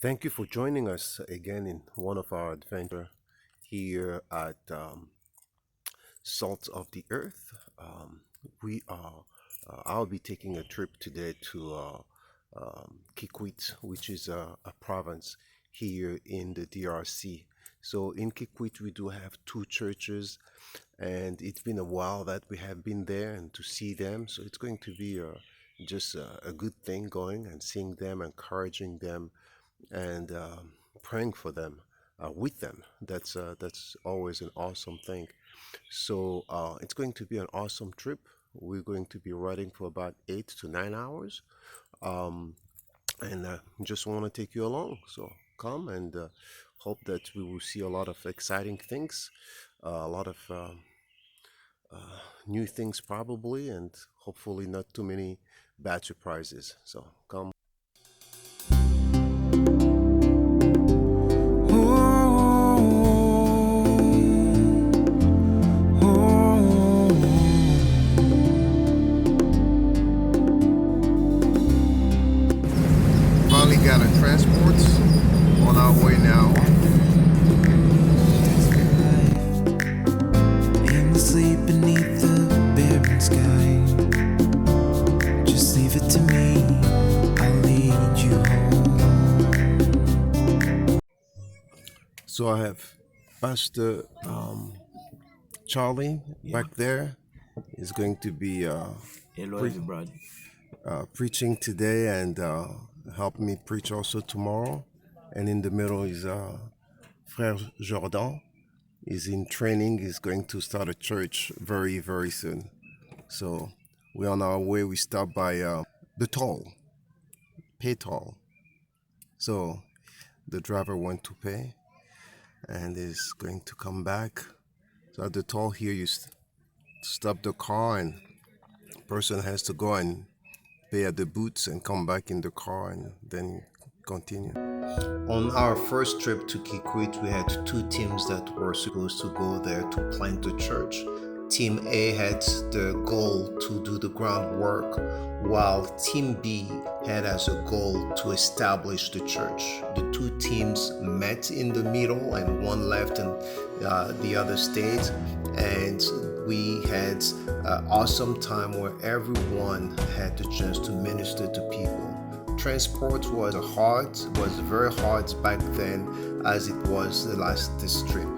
Thank you for joining us again in one of our adventure here at Salt of the Earth. We are. I'll be taking a trip today to Kikwit, which is a province here in the DRC. So in Kikwit, we do have two churches, and it's been a while that we have been there and to see them. So it's going to be just a good thing going and seeing them, encouraging them, and praying for them, with them. That's always an awesome thing. So it's going to be an awesome trip. We're going to be riding for about 8 to 9 hours, um, and just want to take you along. So come and hope that we will see a lot of exciting things, a lot of new things probably, and hopefully not too many bad surprises. So come. Finally got a transport on our way now. In the sleep beneath the barren sky. Just leave it to me, I'll lead you home. So I have Pastor Charlie Yeah. back there. Is going to be Hello, pre- everybody. preaching today and help me preach also tomorrow. And in the middle is Frère Jordan. Is in training. He's going to start a church very, very soon. So we're on our way. We stop by the toll, pay toll. So the driver went to pay and is going to come back. So at the toll here, you stop the car and person has to go and pay at the booths and come back in the car and then continue. On our first trip to Kikwit, we had two teams that were supposed to go there to plant the church. Team A had the goal to do the groundwork, while Team B had as a goal to establish the church. The two teams met in the middle, and one left and the other stayed. And we had an awesome time where everyone had the chance to minister to people. Transport was very hard back then as it was this trip.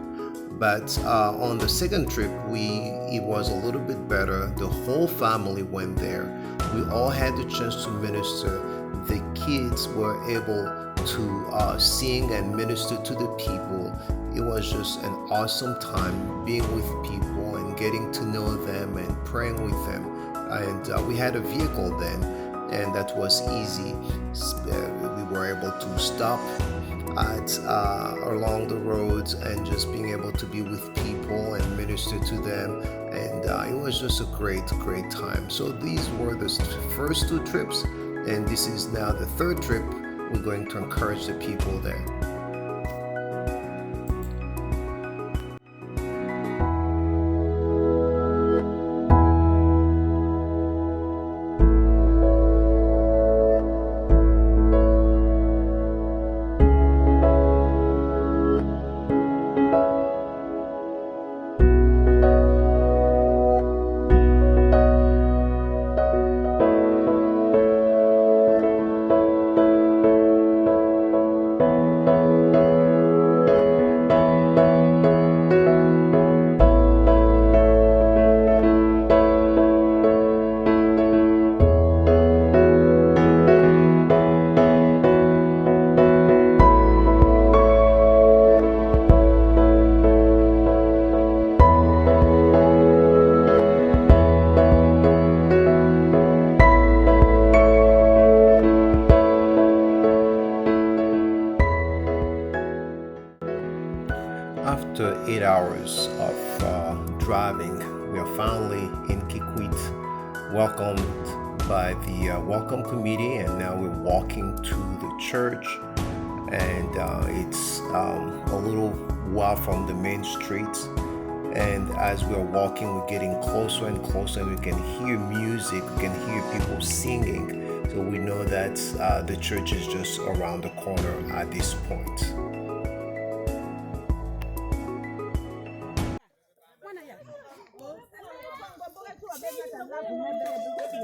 But on the second trip, it was a little bit better. The whole family went there. We all had the chance to minister. The kids were able to sing and minister to the people. It was just an awesome time being with people and getting to know them and praying with them. And we had a vehicle then, and that was easy. We were able to stop at along the roads and just being able to be with people and minister to them, and it was just a great time. So these were the first two trips, and this is now the third trip. We're going to encourage the people there. After 8 hours of driving, we are finally in Kikwit, welcomed by the welcome committee, and now we're walking to the church. And it's a little while from the main street. And as we're walking, we're getting closer and closer, and we can hear music, we can hear people singing. So we know that the church is just around the corner at this point.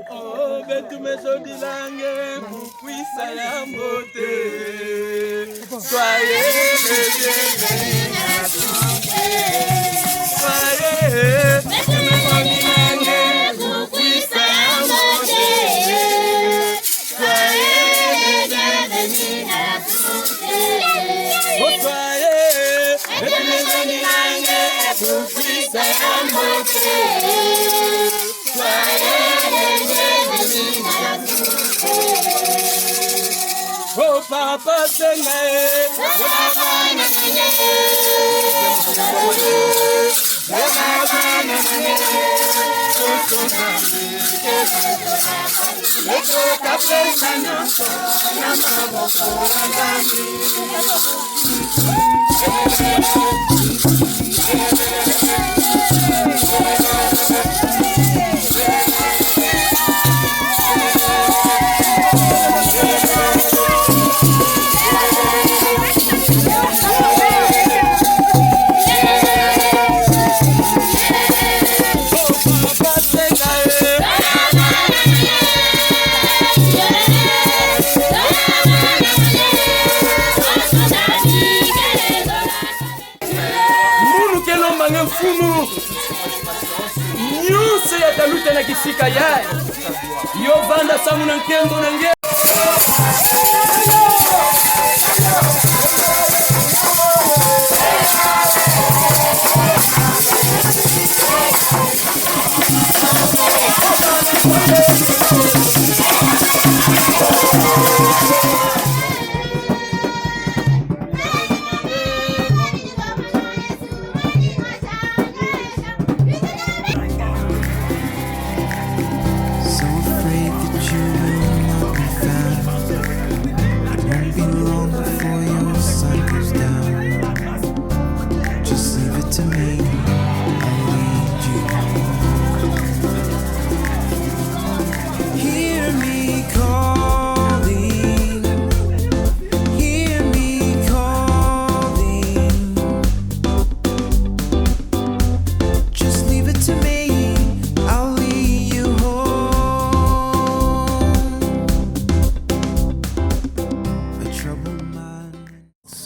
Oh, betumesodilange kukwisa ya mbote. Soyez les bienvenus à tous. Soyez betumesodilange kukwisa ya mbote. Soyez les bienvenus à tous. Oh, soyez betumesodilange kukwisa ya mbote. Oh, Papa, sing it. Mfumu nyusi ya taluta na kisika yae yovanda samu na nkendo na nge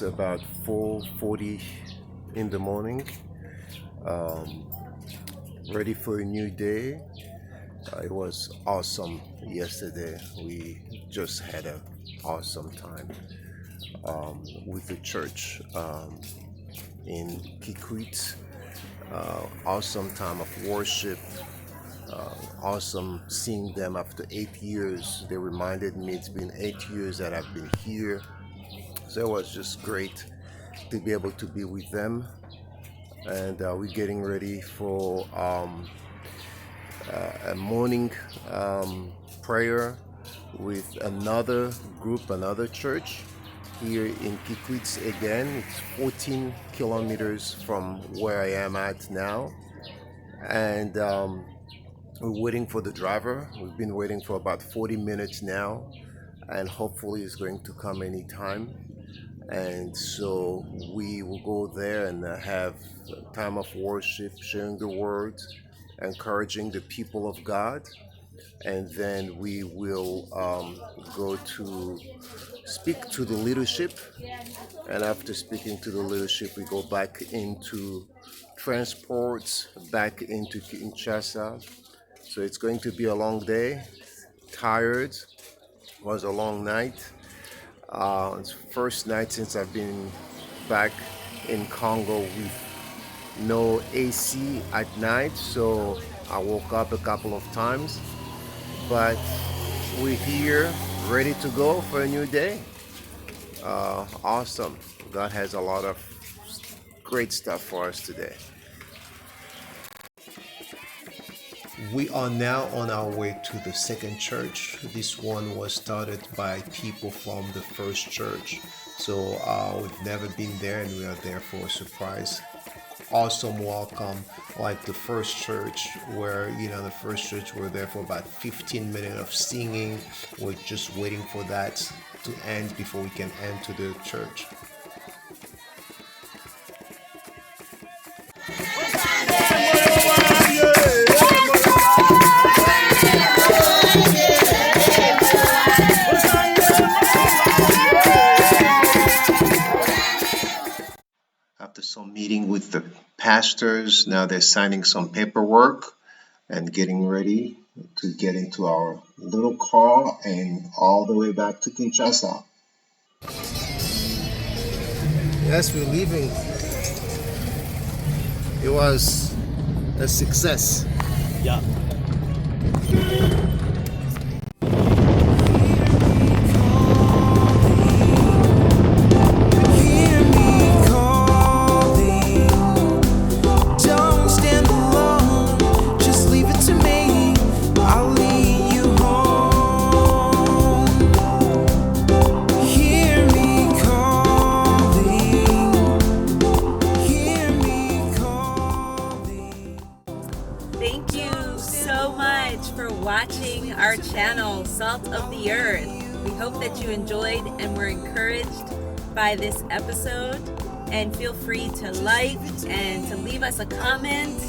About 4:40 in the morning, ready for a new day. It was awesome yesterday. We just had an awesome time with the church in Kikwit. Awesome time of worship. Awesome seeing them after 8 years. They reminded me it's been 8 years that I've been here. So it was just great to be able to be with them, and we're getting ready for a morning prayer with another group, another church here in Kikwit again. It's 14 kilometers from where I am at now, and we're waiting for the driver. We've been waiting for about 40 minutes now, and hopefully it's going to come anytime. And so we will go there and have a time of worship, sharing the word, encouraging the people of God. And then we will go to speak to the leadership. And after speaking to the leadership, we go back into transports, back into Kinshasa. So it's going to be a long day. Tired. It was a long night. It's first night since I've been back in Congo with no AC at night, so I woke up a couple of times, but we're here ready to go for a new day. Awesome. God has a lot of great stuff for us today. We are now on our way to the second church. This one was started by people from the first church. So we've never been there, and we are there for a surprise awesome welcome, like the first church where, the first church we're there for about 15 minutes of singing. We're just waiting for that to end before we can enter the church. After some meeting with the pastors, now they're signing some paperwork and getting ready to get into our little car and all the way back to Kinshasa. Yes, we're leaving. It was a success. Yeah. Hear me calling. Don't stand alone. Just leave it to me. I'll lead you home. Hear me calling. Hear me calling. Thank you so much for watching our channel, Salt of the Earth. We hope that you enjoyed and were encouraged by this episode. And feel free to like and to leave us a comment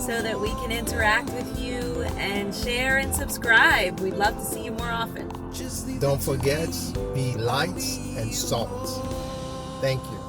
so that we can interact with you and share and subscribe. We'd love to see you more often. Don't forget, be light and salt. Thank you.